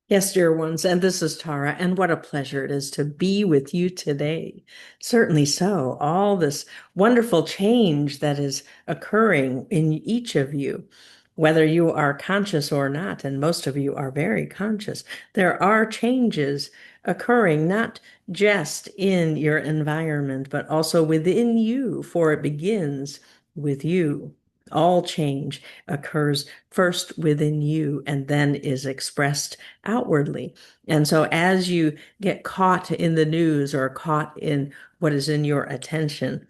Yes, dear ones, and this is Tara, and what a pleasure it is to be with you today. Certainly so. All this wonderful change that is occurring in each of you, whether you are conscious or not, and most of you are very conscious, there are changes occurring not just in your environment, but also within you, for it begins with you. All change occurs first within you and then is expressed outwardly. And so as you get caught in the news or caught in what is in your attention,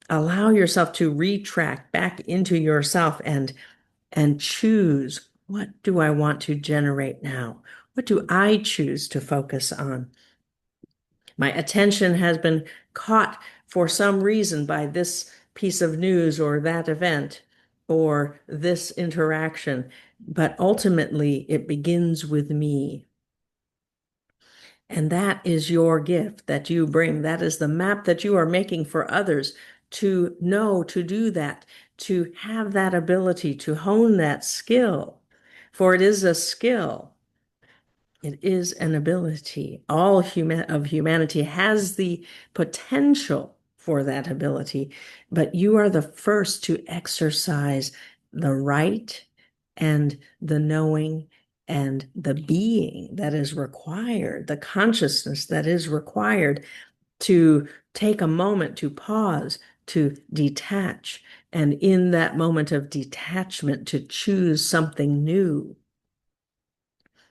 allow yourself to retract back into yourself and choose, what do I want to generate now? What do I choose to focus on? My attention has been caught for some reason by this piece of news or that event or this interaction, but ultimately it begins with me. And that is your gift that you bring. That is the map that you are making for others to know, to do that, to have that ability, to hone that skill. For it is a skill. It is an ability. All of humanity has the potential for that ability, but you are the first to exercise the right and the knowing and the being that is required, the consciousness that is required to take a moment to pause, to detach, and in that moment of detachment, to choose something new.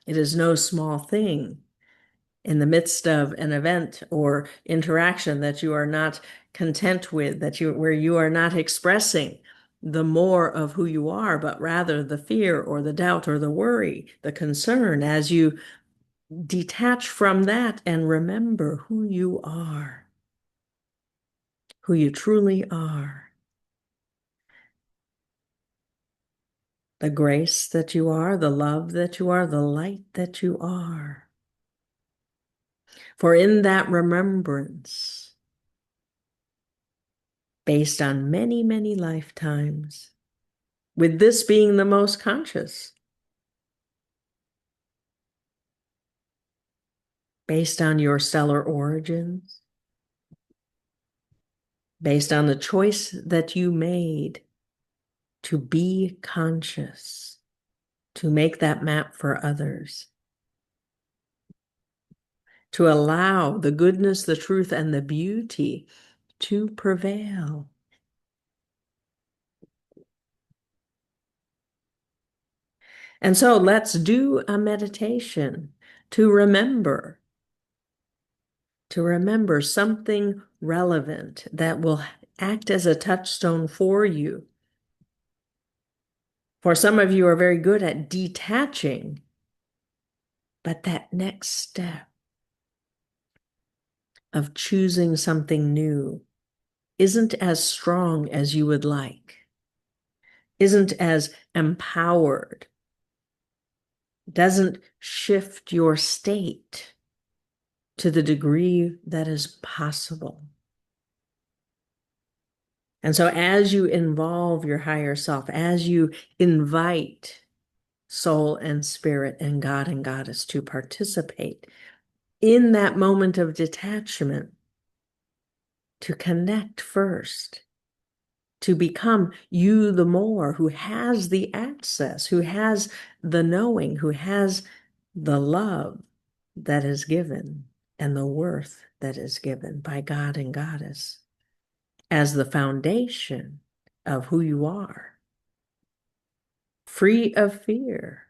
It is no small thing in the midst of an event or interaction that you are not content with, where you are not expressing the more of who you are, but rather the fear or the doubt or the worry, the concern, as you detach from that and remember who you are, who you truly are, the grace that you are, the love that you are, the light that you are. For in that remembrance, based on many, many lifetimes, with this being the most conscious, based on your stellar origins, based on the choice that you made to be conscious, to make that map for others, to allow the goodness, the truth, and the beauty to prevail. And so let's do a meditation to remember something relevant that will act as a touchstone for you. For some of you are very good at detaching, but that next step of choosing something new isn't as strong as you would like, isn't as empowered, doesn't shift your state to the degree that is possible. And so as you involve your higher self, as you invite soul and spirit and God and goddess to participate in that moment of detachment, to connect first, to become you the more, who has the access, who has the knowing, who has the love that is given and the worth that is given by God and goddess as the foundation of who you are, free of fear,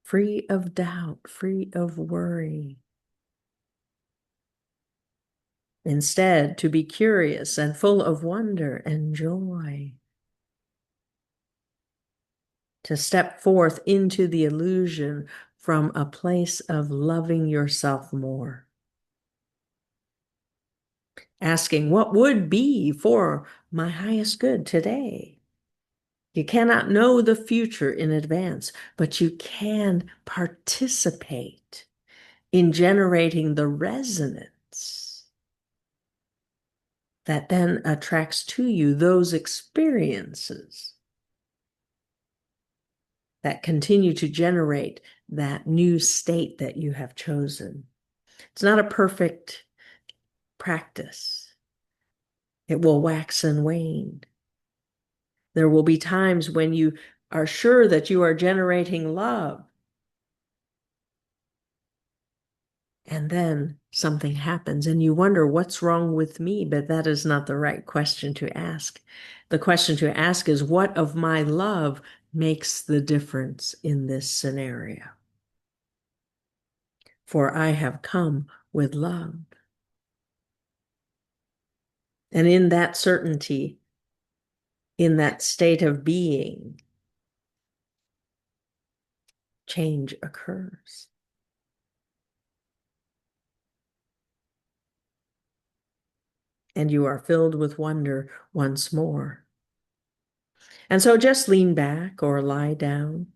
free of doubt, free of worry. Instead, to be curious and full of wonder and joy, to step forth into the illusion from a place of loving yourself more, asking what would be for my highest good today. You cannot know the future in advance, but you can participate in generating the resonance that then attracts to you those experiences that continue to generate that new state that you have chosen. It's not a perfect practice. It will wax and wane. There will be times when you are sure that you are generating love, and then something happens and you wonder, what's wrong with me? But that is not the right question to ask. The question to ask is, what of my love makes the difference in this scenario? For I have come with love. And in that certainty, in that state of being, change occurs. And you are filled with wonder once more. And so just lean back or lie down,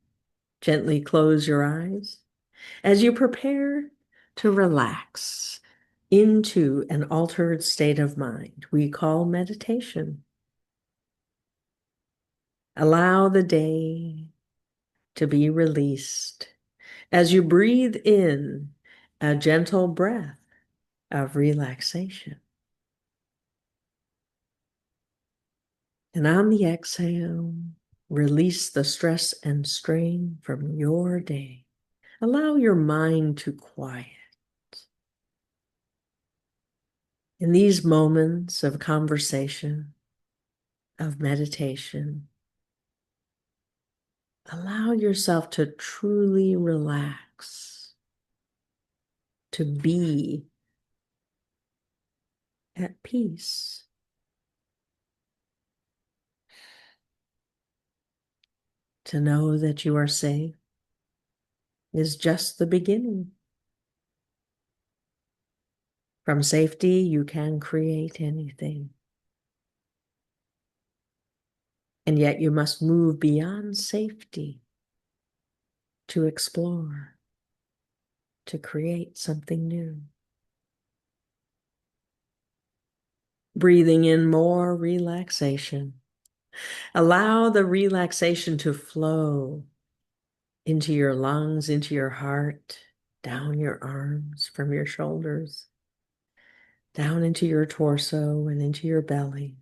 gently close your eyes as you prepare to relax into an altered state of mind we call meditation. Allow the day to be released as you breathe in a gentle breath of relaxation. And on the exhale, release the stress and strain from your day. Allow your mind to quiet. In these moments of conversation, of meditation, allow yourself to truly relax, to be at peace. To know that you are safe is just the beginning. From safety, you can create anything. And yet you must move beyond safety to explore, to create something new. Breathing in more relaxation. Allow the relaxation to flow into your lungs, into your heart, down your arms, from your shoulders, down into your torso and into your belly.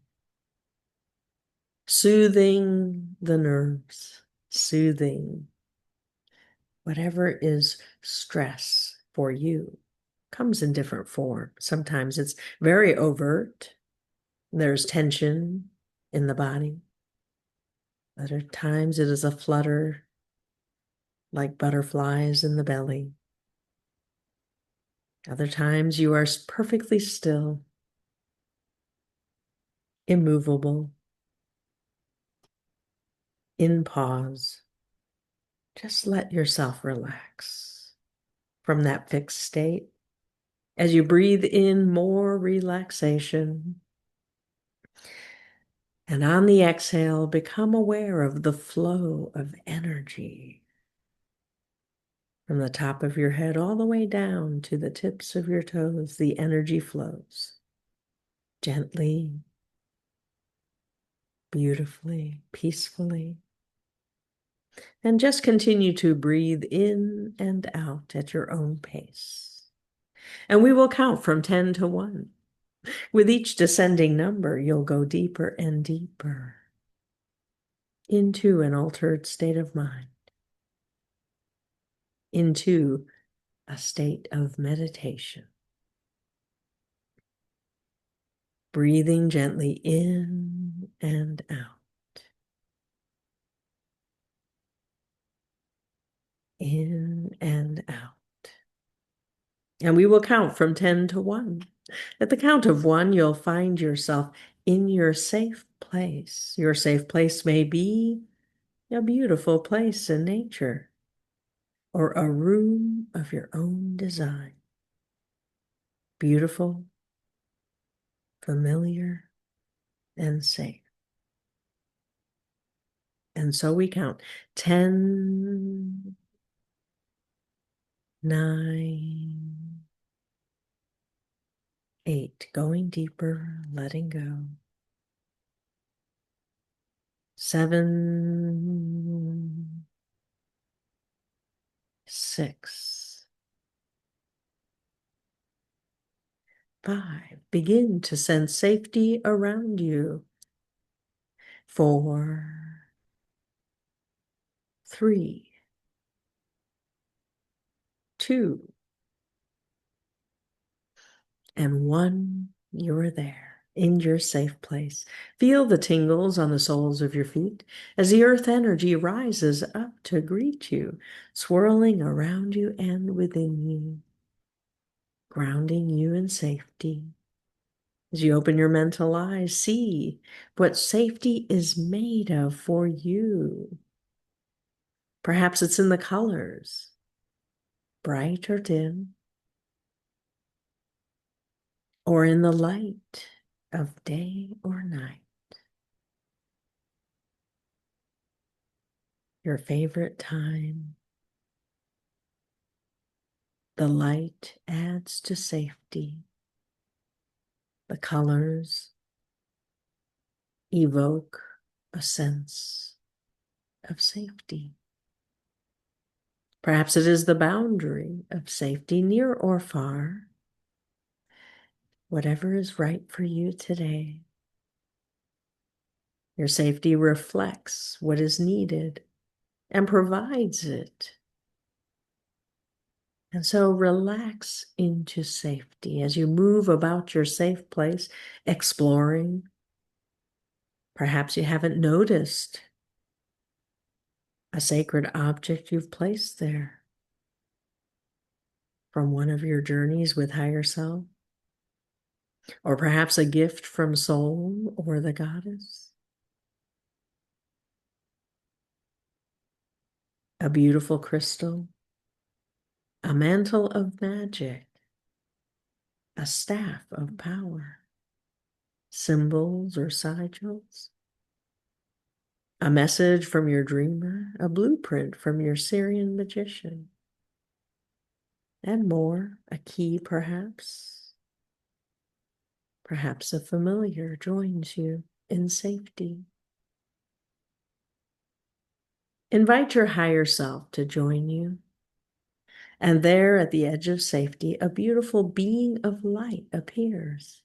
Soothing the nerves, soothing whatever is stress for you. Comes in different forms. Sometimes it's very overt. There's tension in the body. Other times it is a flutter like butterflies in the belly. Other times you are perfectly still, immovable, in pause. Just let yourself relax from that fixed state. As you breathe in more relaxation, and on the exhale, become aware of the flow of energy from the top of your head all the way down to the tips of your toes. The energy flows gently, beautifully, peacefully. And just continue to breathe in and out at your own pace. And we will count from 10 to 1. With each descending number, you'll go deeper and deeper into an altered state of mind, into a state of meditation. Breathing gently in and out. In and out. And we will count from 10 to 1. At the count of 1, you'll find yourself in your safe place. Your safe place may be a beautiful place in nature or a room of your own design. Beautiful, familiar, and safe. And so we count 10, 9, 8, going deeper, letting go. 7, 6, 5. Begin to sense safety around you. 4, 3, 2, and 1. You're there in your safe place. Feel the tingles on the soles of your feet as the earth energy rises up to greet you, swirling around you and within you, grounding you in safety. As you open your mental eyes, see what safety is made of for you. Perhaps it's in the colors, bright or dim, or in the light of day or night. Your favorite time. The light adds to safety. The colors evoke a sense of safety. Perhaps it is the boundary of safety, near or far. Whatever is right for you today. Your safety reflects what is needed and provides it. And so relax into safety as you move about your safe place, exploring. Perhaps you haven't noticed a sacred object you've placed there from one of your journeys with higher self, or perhaps a gift from soul or the goddess. A beautiful crystal, a mantle of magic, a staff of power, symbols or sigils, a message from your dreamer, a blueprint from your Syrian magician, and more, a key perhaps. Perhaps a familiar joins you in safety. Invite your higher self to join you. And there at the edge of safety, a beautiful being of light appears.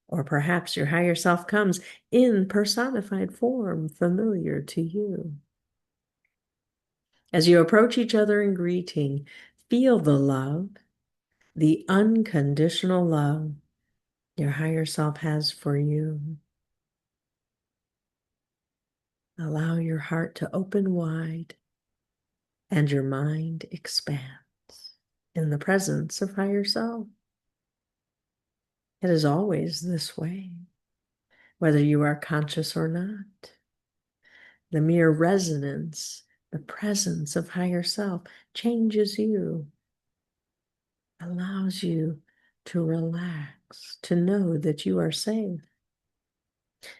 Or perhaps your higher self comes in personified form familiar to you. As you approach each other in greeting, feel the love, the unconditional love your higher self has for you. Allow your heart to open wide and your mind expands in the presence of higher self. It is always this way, whether you are conscious or not. The mere resonance, the presence of higher self changes you, allows you to relax, to know that you are safe.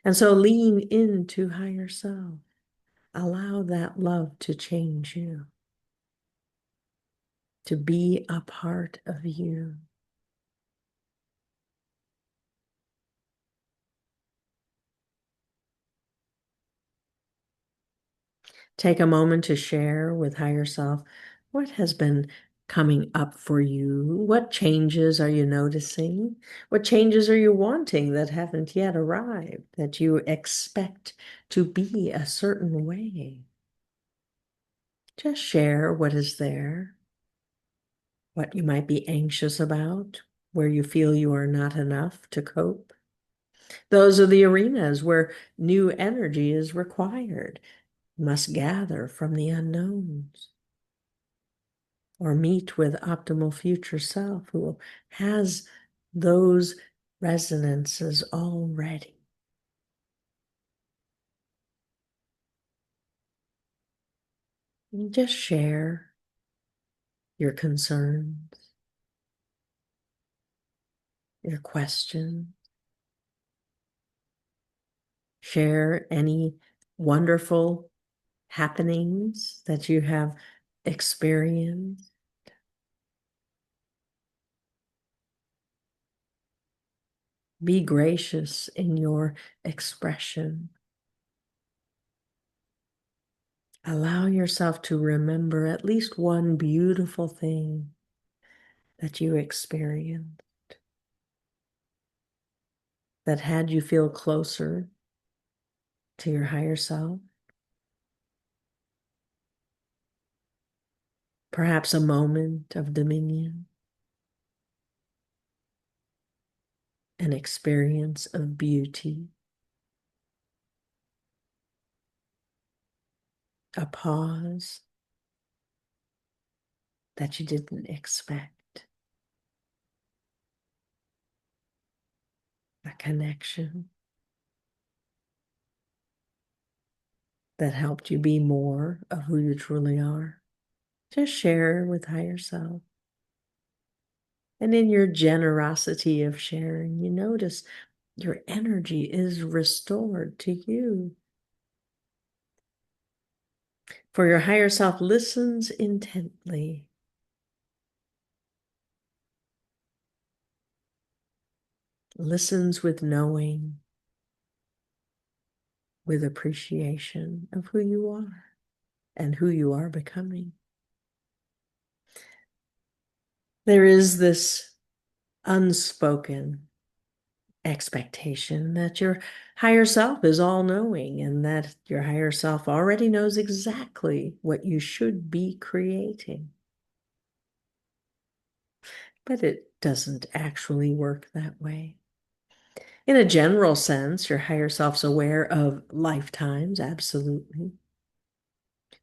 And so lean into higher self. Allow that love to change you, to be a part of you. Take a moment to share with higher self what has been coming up for you. What changes are you noticing? What changes are you wanting that haven't yet arrived, that you expect to be a certain way? Just share what is there, what you might be anxious about, where you feel you are not enough to cope. Those are the arenas where new energy is required. You must gather from the unknowns, or meet with optimal future self who has those resonances already. And just share your concerns, your questions. Share any wonderful happenings that you have experienced. Be gracious in your expression. Allow yourself to remember at least one beautiful thing that you experienced that had you feel closer to your higher self. Perhaps a moment of dominion, an experience of beauty, a pause that you didn't expect, a connection that helped you be more of who you truly are. Just share with higher self. And in your generosity of sharing, you notice your energy is restored to you. For your higher self listens intently, listens with knowing, with appreciation of who you are and who you are becoming. There is this unspoken expectation that your higher self is all knowing and that your higher self already knows exactly what you should be creating. But it doesn't actually work that way. In a general sense, your higher self's aware of lifetimes, absolutely.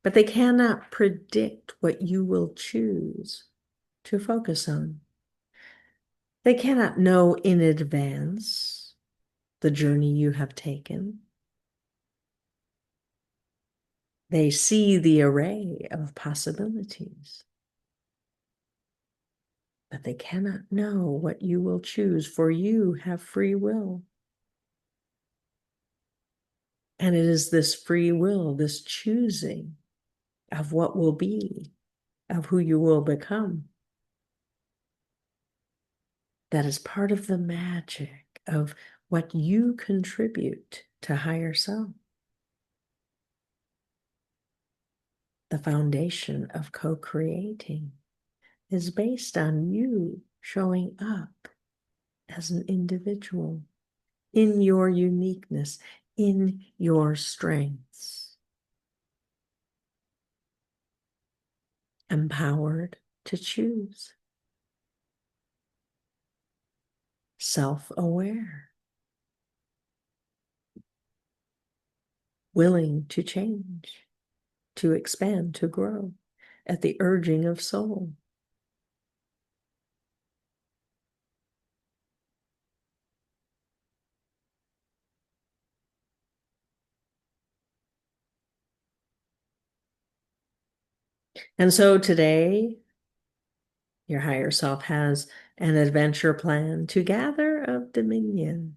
But they cannot predict what you will choose to focus on. They cannot know in advance the journey you have taken. They see the array of possibilities, but they cannot know what you will choose, for you have free will. And it is this free will, this choosing of what will be, of who you will become, that is part of the magic of what you contribute to higher self. The foundation of co-creating is based on you showing up as an individual in your uniqueness, in your strengths, empowered to choose, self-aware, willing to change, to expand, to grow at the urging of soul. And so today, your higher self has an adventure plan to gather of dominion,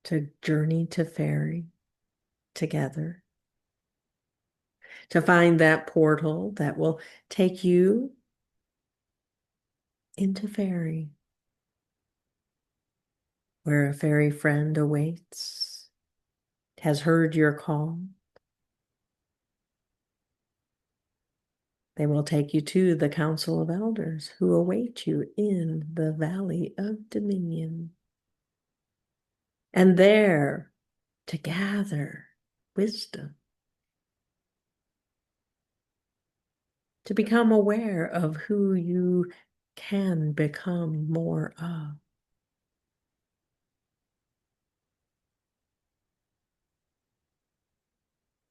to journey to fairy together, to find that portal that will take you into fairy, where a fairy friend awaits, has heard your call. They will take you to the Council of Elders who await you in the Valley of Dominion. And there to gather wisdom, to become aware of who you can become more of.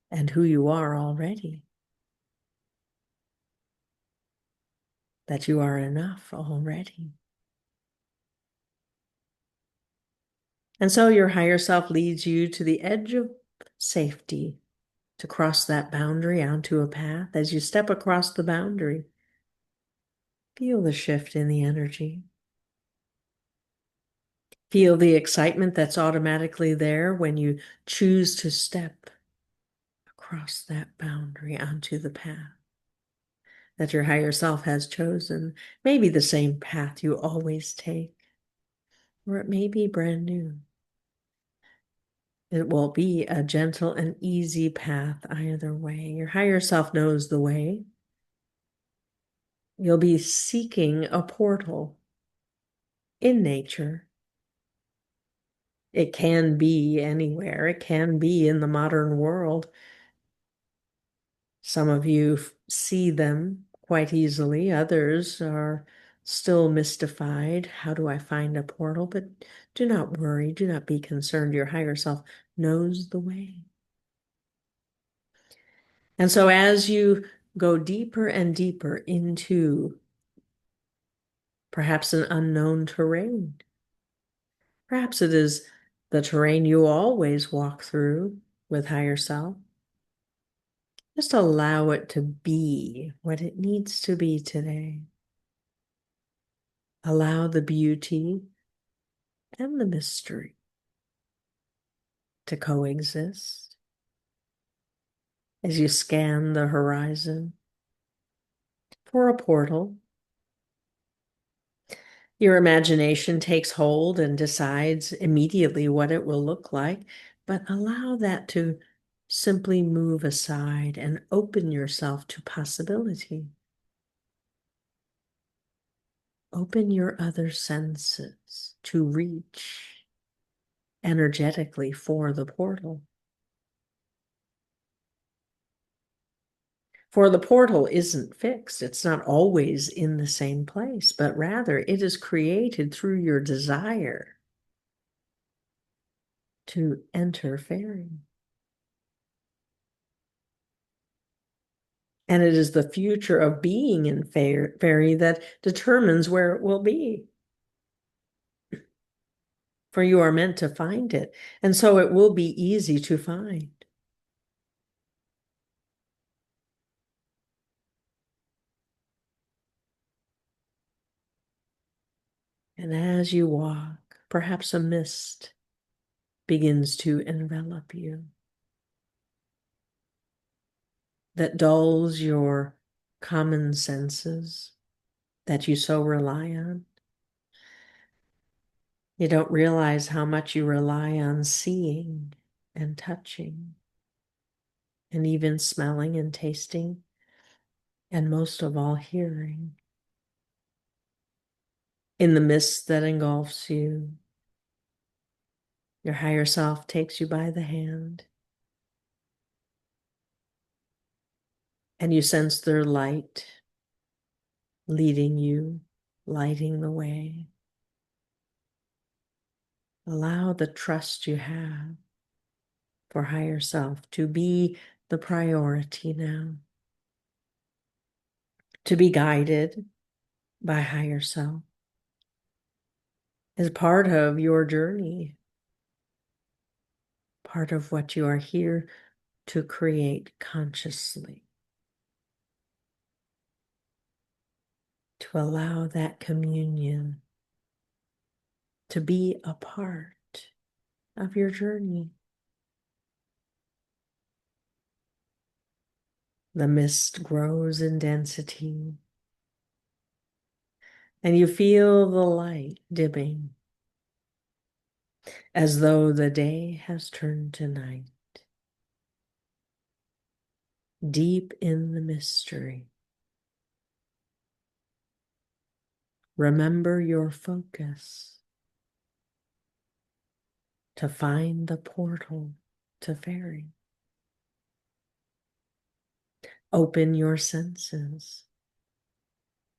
And who you are already. That you are enough already. And so your higher self leads you to the edge of safety to cross that boundary onto a path. As you step across the boundary, feel the shift in the energy. Feel the excitement that's automatically there when you choose to step across that boundary onto the path that your higher self has chosen. Maybe the same path you always take, or it may be brand new. It will be a gentle and easy path either way. Your higher self knows the way. You'll be seeking a portal in nature. It can be anywhere. It can be in the modern world. Some of you see them quite easily. Others are still mystified. How do I find a portal? But do not worry. Do not be concerned. Your higher self knows the way. And so as you go deeper and deeper into perhaps an unknown terrain, perhaps it is the terrain you always walk through with higher self, just allow it to be what it needs to be today. Allow the beauty and the mystery to coexist as you scan the horizon for a portal. Your imagination takes hold and decides immediately what it will look like, but allow that to simply move aside and open yourself to possibility. Open your other senses to reach energetically for the portal. For the portal isn't fixed. It's not always in the same place, but rather it is created through your desire to enter fairy. And it is the future of being in fairy that determines where it will be. For you are meant to find it, and so it will be easy to find. And as you walk, perhaps a mist begins to envelop you that dulls your common senses that you so rely on. You don't realize how much you rely on seeing and touching and even smelling and tasting, and most of all, hearing. In the mist that engulfs you, your higher self takes you by the hand, and you sense their light leading you, lighting the way. Allow the trust you have for higher self to be the priority now, to be guided by higher self as part of your journey, part of what you are here to create consciously, to allow that communion to be a part of your journey. The mist grows in density, and you feel the light dimming as though the day has turned to night. Deep in the mystery, remember your focus to find the portal to fairy. Open your senses,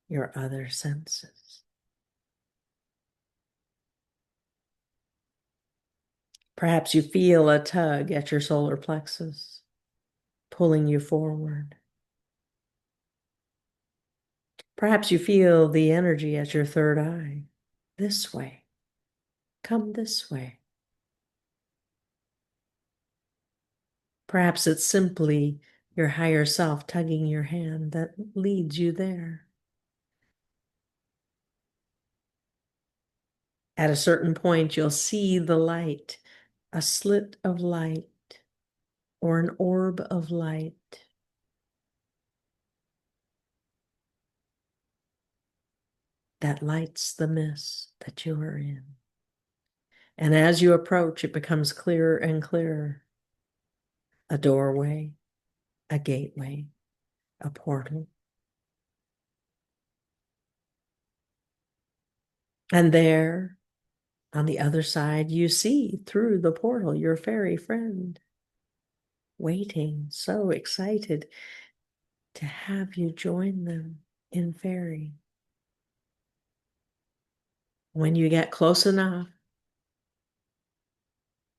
your other senses. Perhaps you feel a tug at your solar plexus, pulling you forward. Perhaps you feel the energy at your third eye. This way. Come this way. Perhaps it's simply your higher self tugging your hand that leads you there. At a certain point, you'll see the light, a slit of light or an orb of light that lights the mist that you are in. And as you approach, it becomes clearer and clearer. A doorway, a gateway, a portal. And there, on the other side, you see through the portal your fairy friend, waiting, so excited to have you join them in fairy. When you get close enough,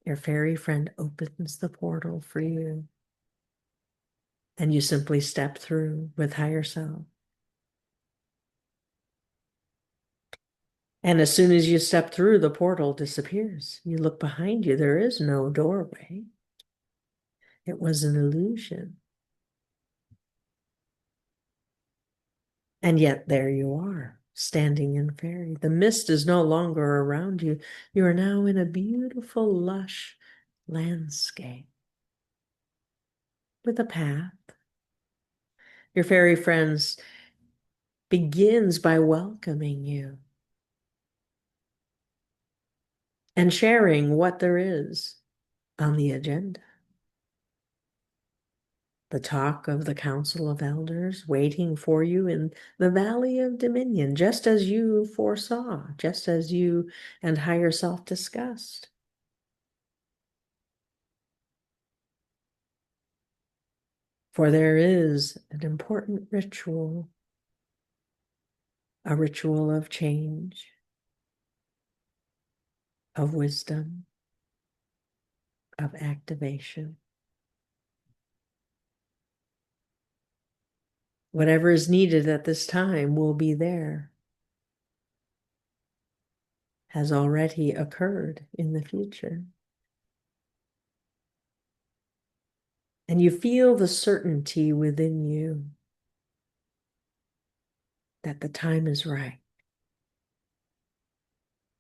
your fairy friend opens the portal for you, and you simply step through with higher self. And as soon as you step through, the portal disappears. You look behind you, there is no doorway. It was an illusion. And yet there you are, standing in fairy. The mist is no longer around you. You are now in a beautiful, lush landscape with a path. Your fairy friends begins by welcoming you and sharing what there is on the agenda. The talk of the Council of Elders waiting for you in the Valley of Dominion, just as you foresaw, just as you and higher self discussed. For there is an important ritual, a ritual of change, of wisdom, of activation. Whatever is needed at this time will be there, has already occurred in the future. And you feel the certainty within you that the time is right.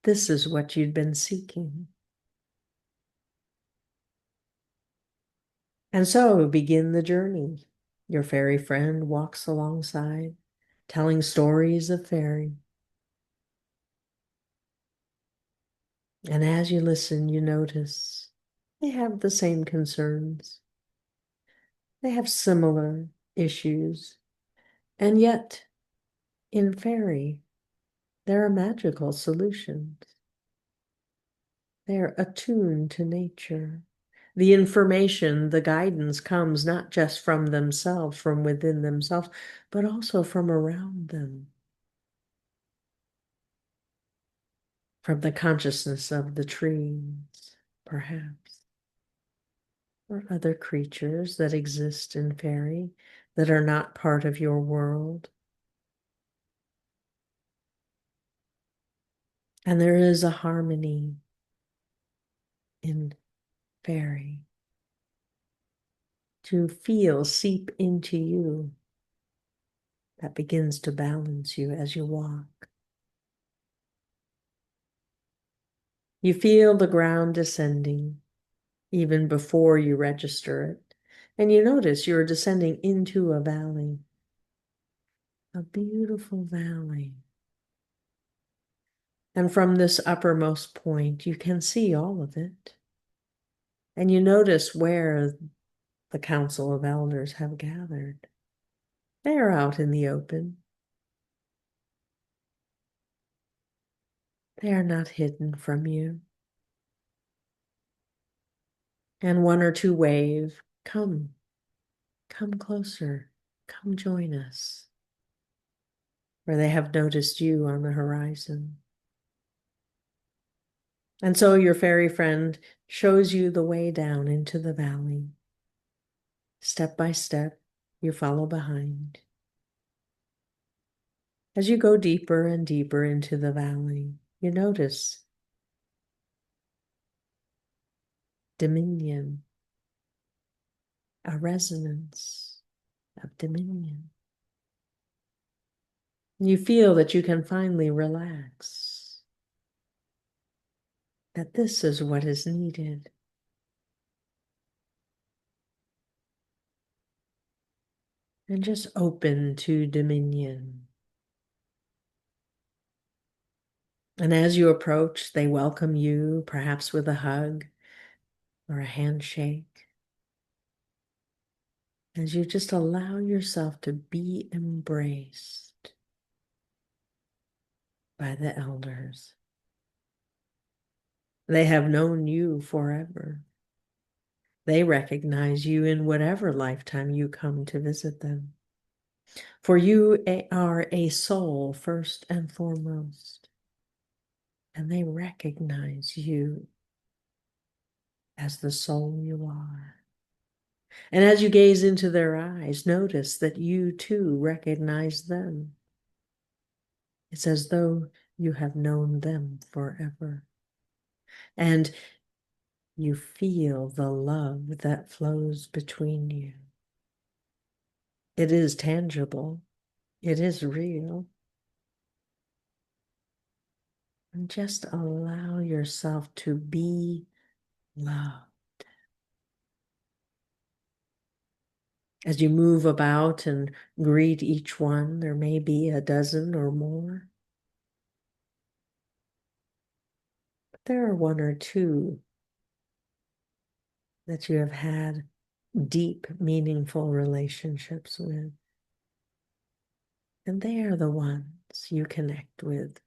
This is what you'd been seeking. And so begin the journey. Your fairy friend walks alongside, telling stories of fairy. And as you listen, you notice they have the same concerns. They have similar issues. And yet, in fairy, there are magical solutions. They are attuned to nature. The information, the guidance comes not just from themselves, from within themselves, but also from around them, from the consciousness of the trees, perhaps, or other creatures that exist in fairy that are not part of your world. And there is a harmony in fairy to feel seep into you that begins to balance you as you walk. You feel the ground descending even before you register it, and you notice you're descending into a valley, a beautiful valley. And from this uppermost point, you can see all of it. And you notice where the Council of Elders have gathered. They are out in the open. They are not hidden from you. And one or two wave, come closer, come join us, where they have noticed you on the horizon. And so your fairy friend shows you the way down into the valley. Step by step, you follow behind. As you go deeper and deeper into the valley, you notice dominion, a resonance of dominion. You feel that you can finally relax, that this is what is needed. And just open to dominion. And as you approach, they welcome you, perhaps with a hug or a handshake, as you just allow yourself to be embraced by the elders. They have known you forever. They recognize you in whatever lifetime you come to visit them. For you are a soul first and foremost, and they recognize you as the soul you are. And as you gaze into their eyes, notice that you too recognize them. It's as though you have known them forever. And you feel the love that flows between you. It is tangible. It is real. And just allow yourself to be loved. As you move about and greet each one, there may be a dozen or more. But there are one or two that you have had deep, meaningful relationships with. And they are the ones you connect with.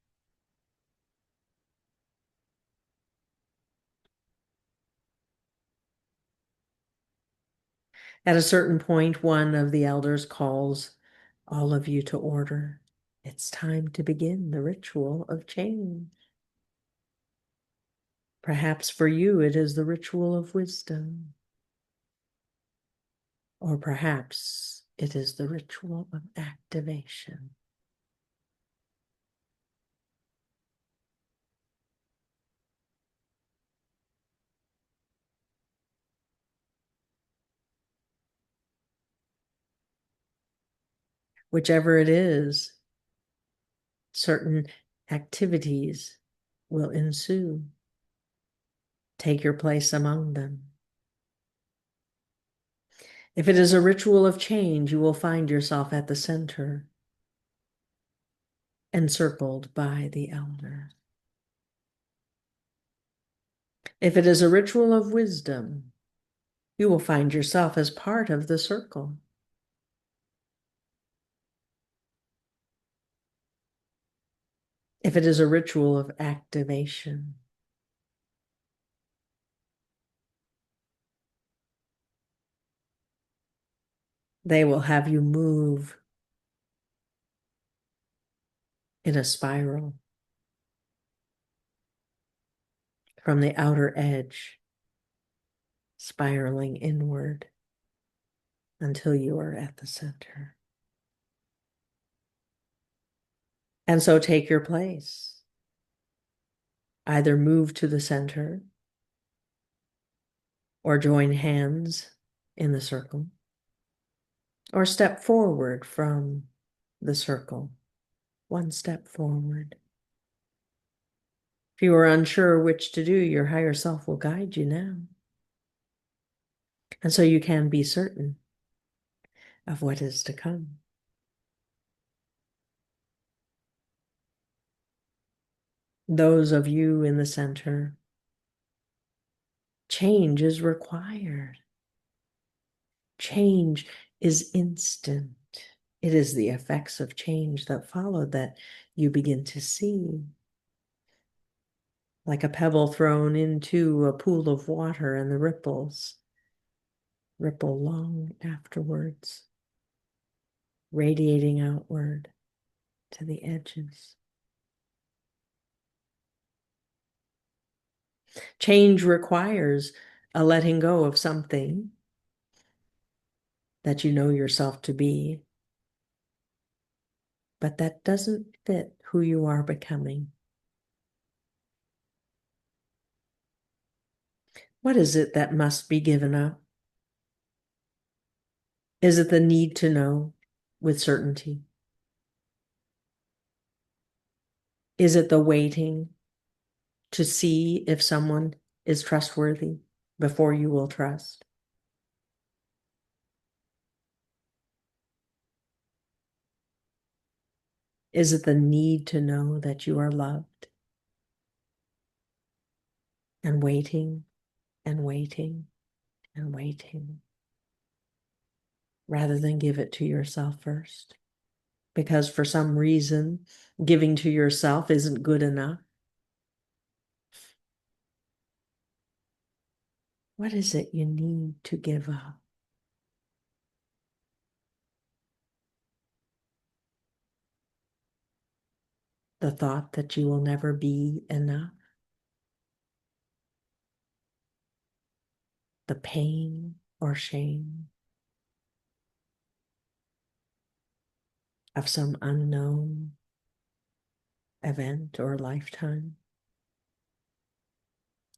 At a certain point, one of the elders calls all of you to order. It's time to begin the ritual of change. Perhaps for you, it is the ritual of wisdom. Or perhaps it is the ritual of activation. Whichever it is, certain activities will ensue. Take your place among them. If it is a ritual of change, you will find yourself at the center, encircled by the elders. If it is a ritual of wisdom, you will find yourself as part of the circle. If it is a ritual of activation, they will have you move in a spiral from the outer edge, spiraling inward until you are at the center. And so take your place. Either move to the center or join hands in the circle, or step forward from the circle, one step forward. If you are unsure which to do, your higher self will guide you now. And so you can be certain of what is to come. Those of you in the center, change is required. Change is instant. It is the effects of change that follow that you begin to see. Like a pebble thrown into a pool of water, and the ripples ripple long afterwards, radiating outward to the edges. Change requires a letting go of something that you know yourself to be, but that doesn't fit who you are becoming. What is it that must be given up? Is it the need to know with certainty? Is it the waiting to see if someone is trustworthy before you will trust? Is it the need to know that you are loved? and waiting and waiting and waiting, rather than give it to yourself first. Because for some reason, giving to yourself isn't good enough. What is it you need to give up? The thought that you will never be enough? The pain or shame of some unknown event or lifetime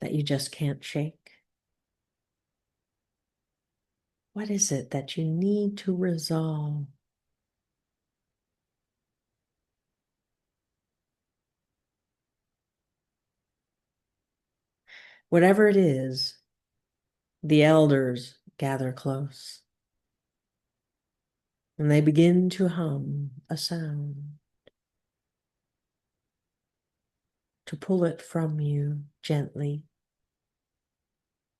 that you just can't shake? What is it that you need to resolve? Whatever it is, the elders gather close and they begin to hum a sound, to pull it from you gently.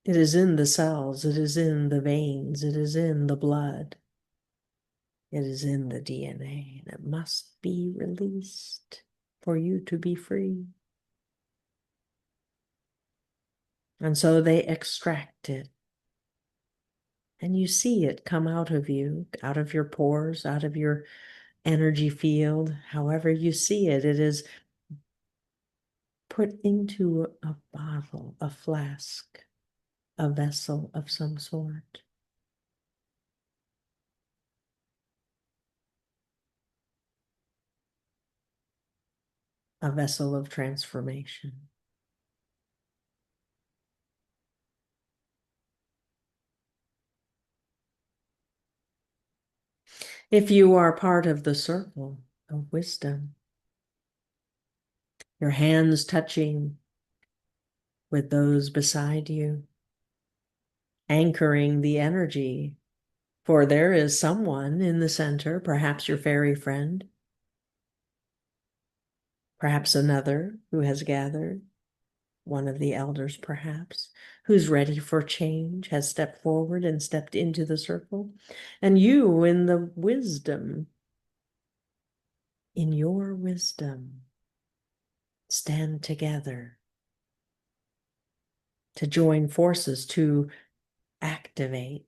It is in the cells, it is in the veins, it is in the blood, it is in the DNA, and it must be released for you to be free. And so they extract it. And you see it come out of you, out of your pores, out of your energy field. However you see it, it is put into a bottle, a flask, a vessel of some sort. A vessel of transformation. If you are part of the circle of wisdom, your hands touching with those beside you, anchoring the energy, for there is someone in the center, perhaps your fairy friend, perhaps another who has gathered, one of the elders perhaps, who's ready for change, has stepped forward and stepped into the circle. And you in the wisdom, in your wisdom, stand together to join forces to activate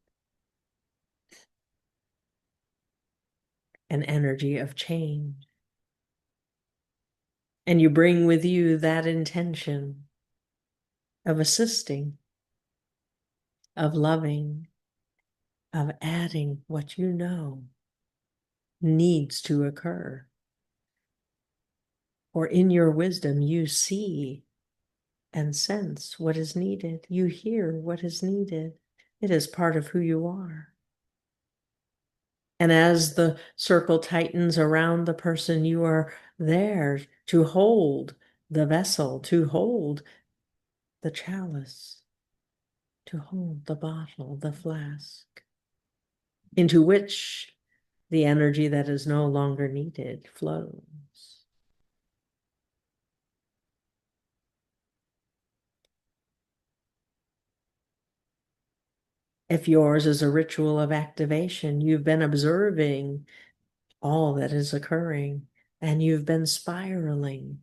an energy of change. And you bring with you that intention of assisting, of loving, of adding what you know needs to occur. Or in your wisdom, you see and sense what is needed. You hear what is needed. It is part of who you are. And as the circle tightens around the person, you are there to hold the vessel, to hold the chalice, to hold the bottle, the flask, into which the energy that is no longer needed flows. If yours is a ritual of activation, you've been observing all that is occurring and you've been spiraling,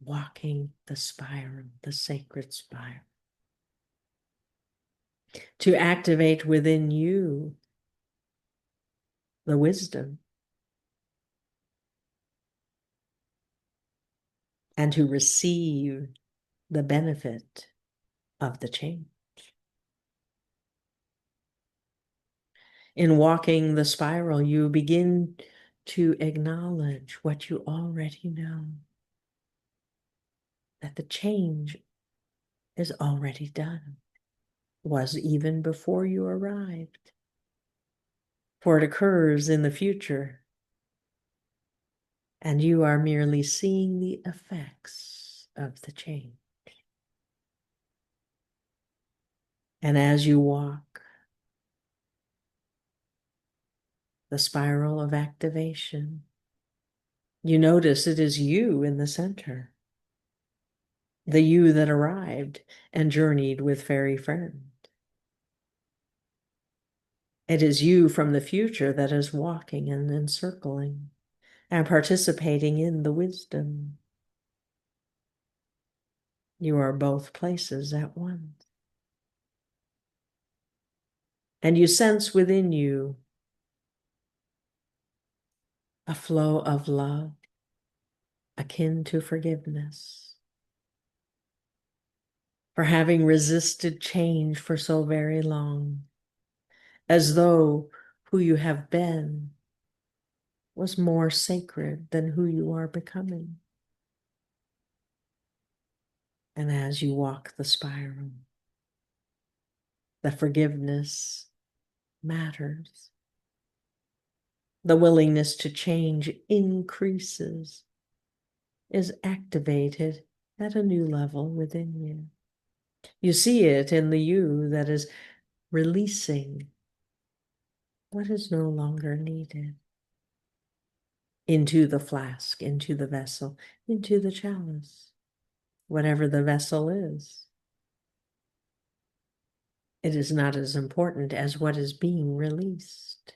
walking the spiral, the sacred spiral, to activate within you the wisdom and to receive the benefit of the change. In walking the spiral, you begin to acknowledge what you already know, that the change is already done, was even before you arrived, for it occurs in the future, and you are merely seeing the effects of the change. And as you walk the spiral of activation, you notice it is you in the center. the you that arrived and journeyed with fairy friend. It is you from the future that is walking and encircling and participating in the wisdom. You are both places at once. And you sense within you a flow of love akin to forgiveness for having resisted change for so very long, as though who you have been was more sacred than who you are becoming. And as you walk the spiral, the forgiveness matters. The willingness to change increases, is activated at a new level within you. You see it in the you that is releasing what is no longer needed into the flask, into the vessel, into the chalice, whatever the vessel is. It is not as important as what is being released.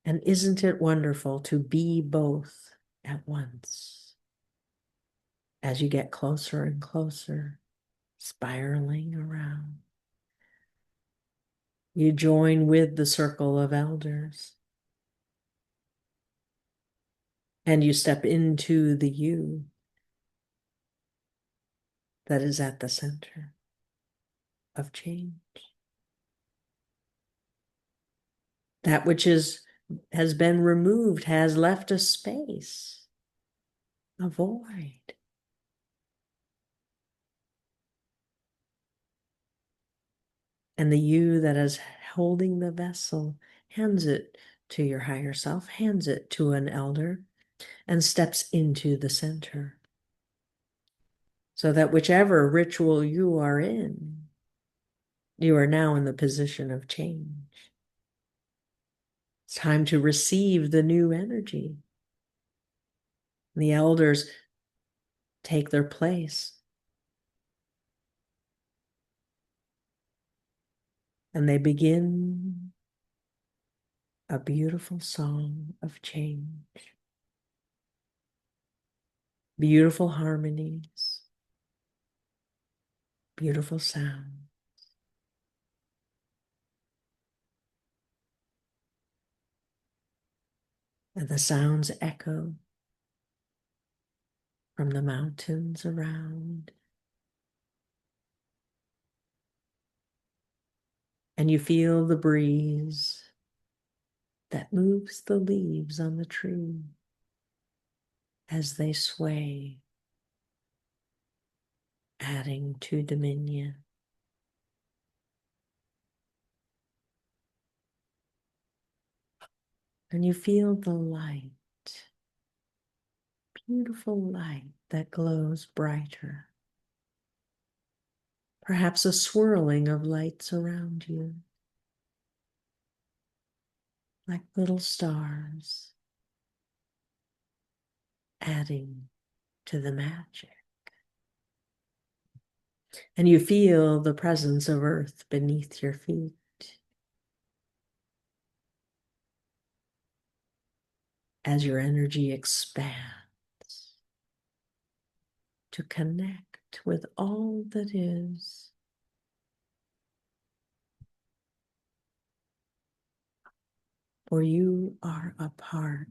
And isn't it wonderful to be both at once as you get closer and closer, spiraling around? You join with the circle of elders and you step into the you that is at the center of change. That which has been removed has left a space, a void. And the you that is holding the vessel hands it to your higher self, hands it to an elder, and steps into the center. So that whichever ritual you are in, you are now in the position of change. It's time to receive the new energy. The elders take their place. And they begin a beautiful song of change. Beautiful harmonies, beautiful sound. And the sounds echo from the mountains around. And you feel the breeze that moves the leaves on the tree as they sway, adding to dominion. And you feel the light, beautiful light that glows brighter. Perhaps a swirling of lights around you, like little stars, adding to the magic. And you feel the presence of earth beneath your feet. As your energy expands to connect with all that is. For you are a part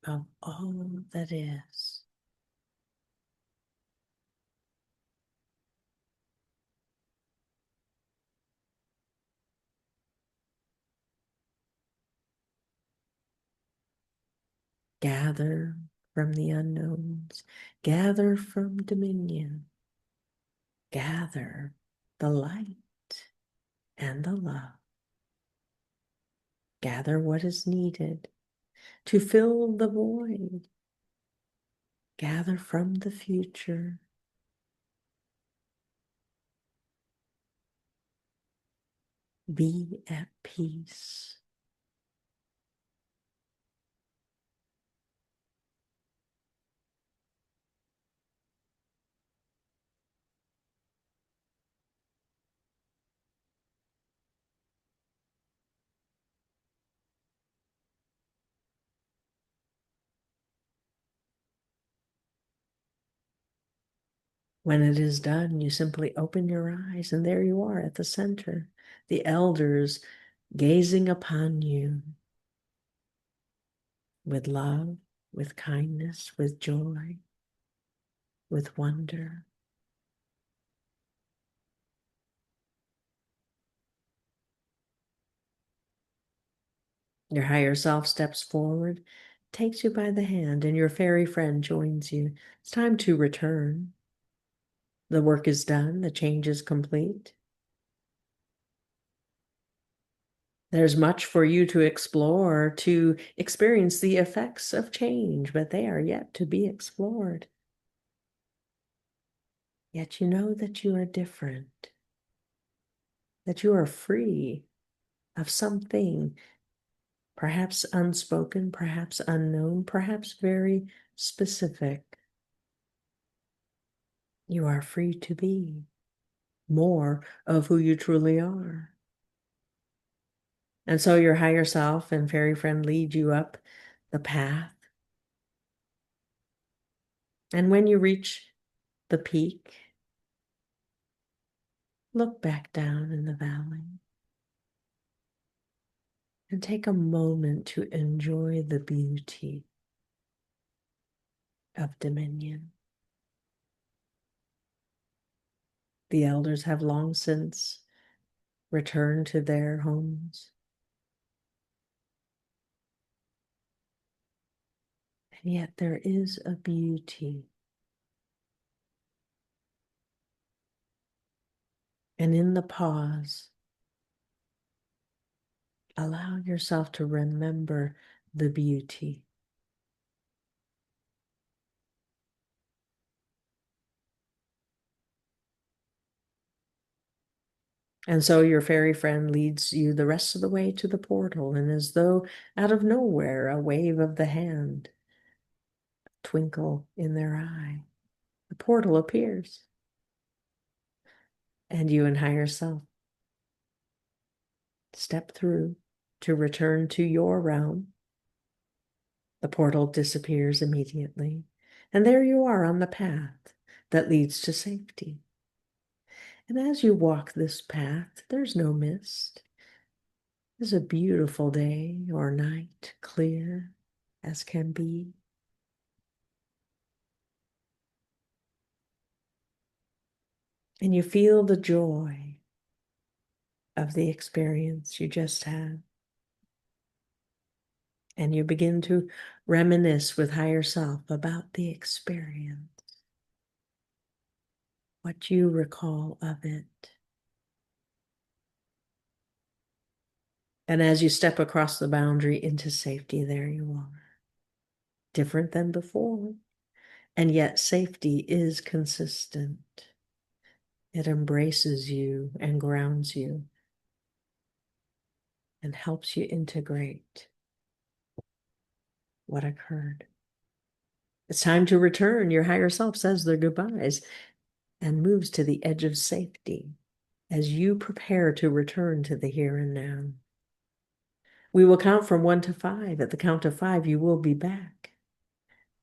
of all that is. Gather from the unknowns, gather from dominion, gather the light and the love. Gather what is needed to fill the void. Gather from the future. Be at peace. When it is done, you simply open your eyes, and there you are at the center, the elders gazing upon you with love, with kindness, with joy, with wonder. Your higher self steps forward, takes you by the hand, and your fairy friend joins you. It's time to return. The work is done, the change is complete. There's much for you to explore, to experience the effects of change, but they are yet to be explored. Yet you know that you are different, that you are free of something, perhaps unspoken, perhaps unknown, perhaps very specific. You are free to be more of who you truly are. And so your higher self and fairy friend lead you up the path. And when you reach the peak, look back down in the valley and take a moment to enjoy the beauty of dominion. The elders have long since returned to their homes. And yet there is a beauty. And in the pause, allow yourself to remember the beauty. And so your fairy friend leads you the rest of the way to the portal, and as though out of nowhere, a wave of the hand, twinkle in their eye, the portal appears. And you and higher self step through to return to your realm. The portal disappears immediately, and there you are on the path that leads to safety. And as you walk this path, there's no mist. It's a beautiful day or night, clear as can be. And you feel the joy of the experience you just had. And you begin to reminisce with higher self about the experience, what you recall of it. And as you step across the boundary into safety, there you are, different than before. And yet safety is consistent. It embraces you and grounds you and helps you integrate what occurred. It's time to return. Your higher self says their goodbyes and moves to the edge of safety as you prepare to return to the here and now. We will count from 1 to 5. At the count of 5, you will be back,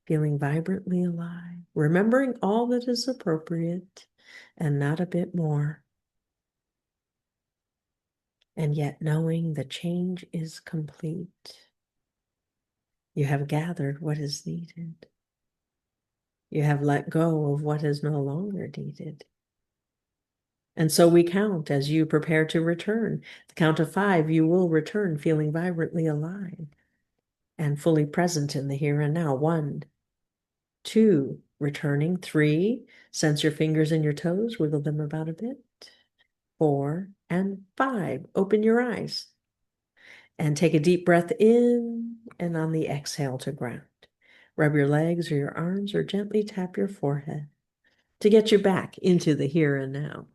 feeling vibrantly alive, remembering all that is appropriate and not a bit more, and yet knowing the change is complete. You have gathered what is needed. You have let go of what is no longer needed. And so we count as you prepare to return. The count of 5, you will return feeling vibrantly alive and fully present in the here and now. 1, 2, returning. 3, sense your fingers and your toes, wiggle them about a bit. 4 and 5, open your eyes and take a deep breath in, and on the exhale to ground. Rub your legs or your arms or gently tap your forehead to get you back into the here and now.